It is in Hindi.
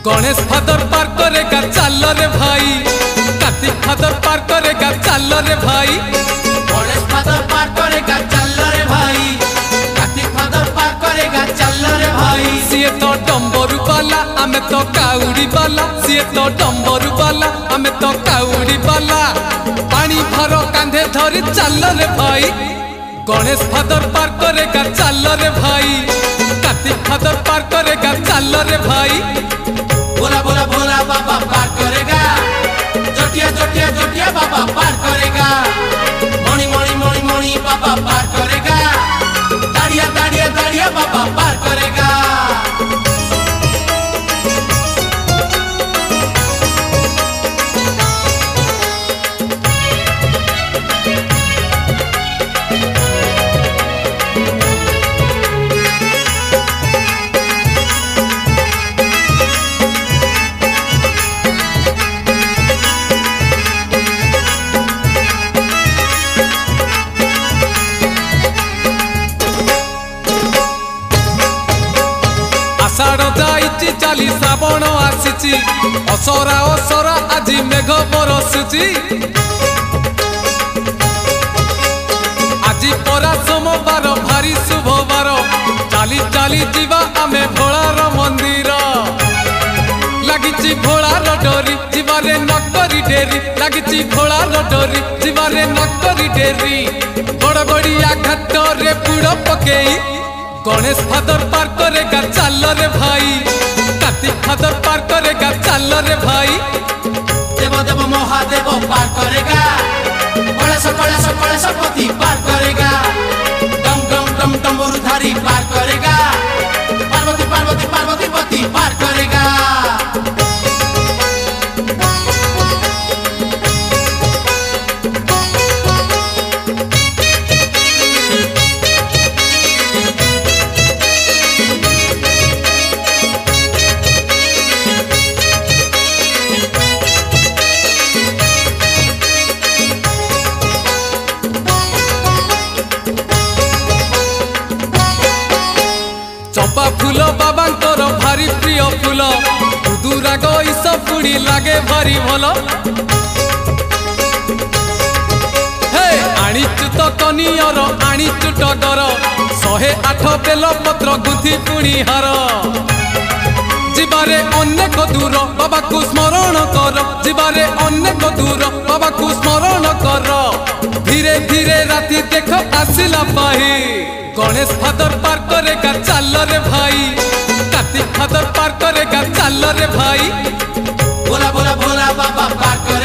गणेश फादर पार करेगा चल रे भाई, कार्तिक फादर पार करेगा चल रे भाई, गणेश फादर पार करेगा चल रे भाई, कार्तिक फादर पार करेगा चल रे भाई। सीए तो डंबरू बाला आमे तो काउड़ी बाला, सीए तो डंबरू बाला आमे तो काउड़ी बाला, पानी भर कांधे धरी चल रे भाई। गणेश फादर पार करेगा चल रे भाई, कार्तिक फादर पार करेगा चल रे भाई। बोला बोला बोला बाबा पार करेगा, जोटिया जोटिया जोटिया बाबा पार करेगा, मणि मणि मणि मणि बाबा पार करेगा, दाड़िया दाड़िया दाड़िया बाबा पार करेगा। आषाढ़ जाइछि चाली श्रावण आसिछि, असरा असरा आज मेघ बरसुछि, आज परा सोमवार भारी शुभवार, चाली चाली जीवा आमे भोलार मंदिर, लागिछि भोलार डोरी जीवारे नकरी डेरी, लागिछि भोलार डोरी जीवारे नकरी डेरी, बड़ बड़िया घाट रे बुड़ पकेई गणेश फादर पार करेगा चल रे भाई, कार्तिक फादर पार करेगा चल रे भाई। देव देव महादेव पार करेगा, कलेश पति पार करेगा, डम डम डम डमरूधारी पार करेगा, पार्वती पार्वती पार्वती पति पार करेगा। चंपा फूल बाबांकर भारी प्रिय फूल, दुराग ईस पुणी लागे भारी भल, हे आनीचु तो कनियर आनीचु टगर, 108 बेल पत्र गुथि पुणी हार, जीवारे अनेक दूर बाबा को स्मरण कर, जीवारे अनेक दूर बाबा को स्मरण कर, धीरे धीरे राति देख आसिला पाही। गणेश फादर पार करेगा चल रे भाई, कार्तिक फादर पार करेगा चल रे भाई। बोला बोला बोला बाबा पार करेगा।